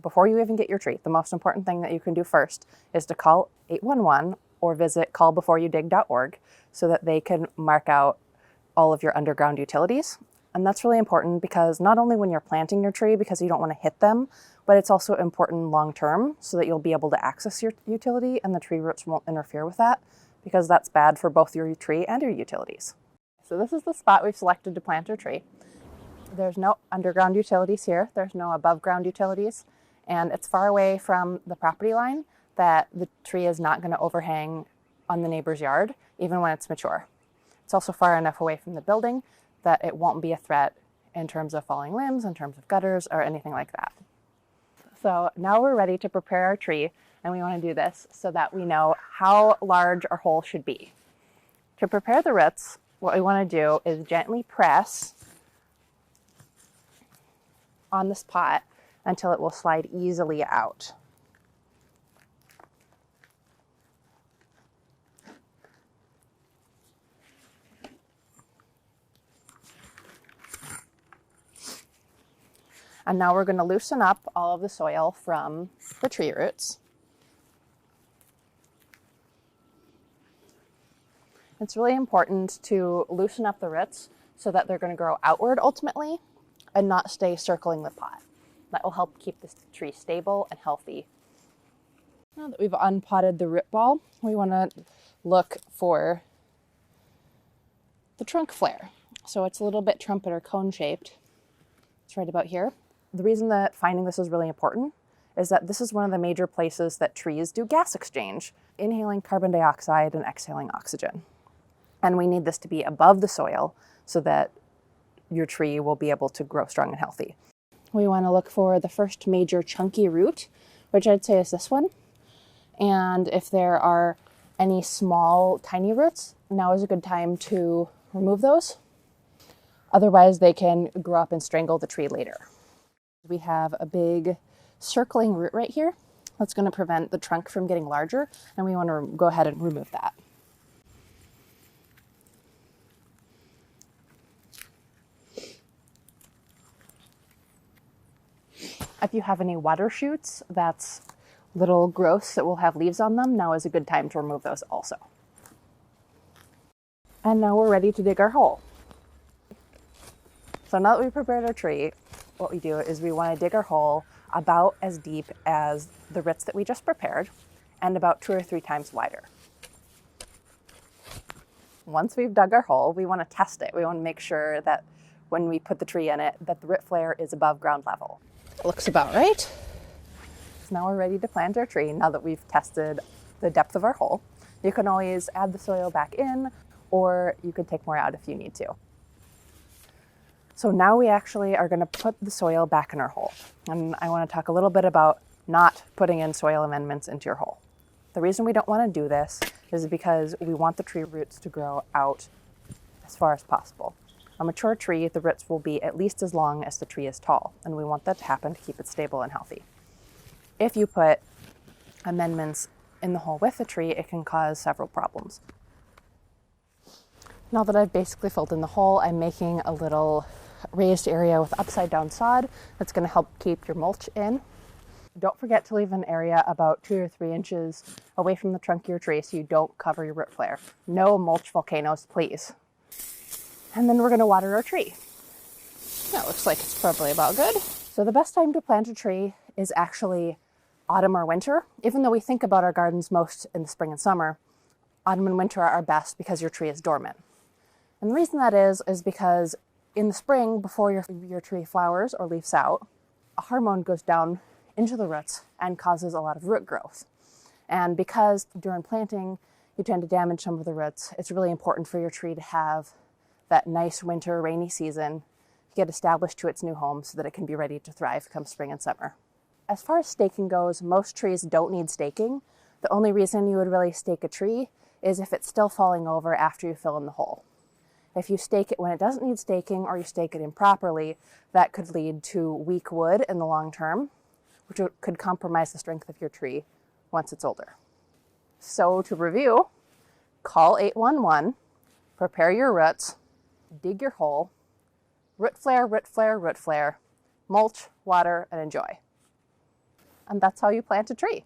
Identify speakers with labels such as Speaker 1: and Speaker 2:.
Speaker 1: before you even get your tree, the most important thing that you can do first is to call 811 or visit callbeforeyoudig.org so that they can mark out all of your underground utilities. And that's really important because not only when you're planting your tree, because you don't want to hit them, but it's also important long-term so that you'll be able to access your utility and the tree roots won't interfere with that, because that's bad for both your tree and your utilities. So this is the spot we've selected to plant our tree. There's no underground utilities here. There's no above ground utilities. And it's far away from the property line that the tree is not going to overhang on the neighbor's yard, even when it's mature. It's also far enough away from the building that it won't be a threat in terms of falling limbs, in terms of gutters, or anything like that. So now we're ready to prepare our tree, and we want to do this so that we know how large our hole should be. To prepare the roots, what we want to do is gently press on this pot until it will slide easily out. And now we're going to loosen up all of the soil from the tree roots. It's really important to loosen up the roots so that they're going to grow outward ultimately and not stay circling the pot. That will help keep this tree stable and healthy. Now that we've unpotted the root ball, we want to look for the trunk flare. So it's a little bit trumpet or cone shaped. It's right about here. The reason that finding this is really important is that this is one of the major places that trees do gas exchange, inhaling carbon dioxide and exhaling oxygen. And we need this to be above the soil so that your tree will be able to grow strong and healthy. We want to look for the first major chunky root, which I'd say is this one. And if there are any small, tiny roots, now is a good time to remove those. Otherwise, they can grow up and strangle the tree later. We have a big circling root right here that's going to prevent the trunk from getting larger, and we want to go ahead and remove that. If you have any water shoots, that's little growths that will have leaves on them, now is a good time to remove those also. And now we're ready to dig our hole. So now that we've prepared our tree, what we do is we want to dig our hole about as deep as the roots that we just prepared and about 2 or 3 times wider. Once we've dug our hole, we want to test it. We want to make sure that when we put the tree in it, that the root flare is above ground level. It looks about right. So now we're ready to plant our tree now that we've tested the depth of our hole. You can always add the soil back in, or you could take more out if you need to. So now we actually are going to put the soil back in our hole. And I want to talk a little bit about not putting in soil amendments into your hole. The reason we don't want to do this is because we want the tree roots to grow out as far as possible. A mature tree, the roots will be at least as long as the tree is tall, and we want that to happen to keep it stable and healthy. If you put amendments in the hole with the tree, it can cause several problems. Now that I've basically filled in the hole, I'm making a little raised area with upside down sod that's going to help keep your mulch in. Don't forget to leave an area about 2 or 3 inches away from the trunk of your tree so you don't cover your root flare. No mulch volcanoes, please. And then we're going to water our tree. That looks like it's probably about good. So the best time to plant a tree is actually autumn or winter. Even though we think about our gardens most in the spring and summer, autumn and winter are best because your tree is dormant. And the reason that is because in the spring, before your tree flowers or leaves out, a hormone goes down into the roots and causes a lot of root growth. And because during planting, you tend to damage some of the roots, it's really important for your tree to have that nice winter rainy season get established to its new home so that it can be ready to thrive come spring and summer. As far as staking goes, most trees don't need staking. The only reason you would really stake a tree is if it's still falling over after you fill in the hole. If you stake it when it doesn't need staking or you stake it improperly, that could lead to weak wood in the long term, which could compromise the strength of your tree once it's older. So to review, call 811, prepare your roots, dig your hole, root flare, root flare, root flare, mulch, water, and enjoy. And that's how you plant a tree.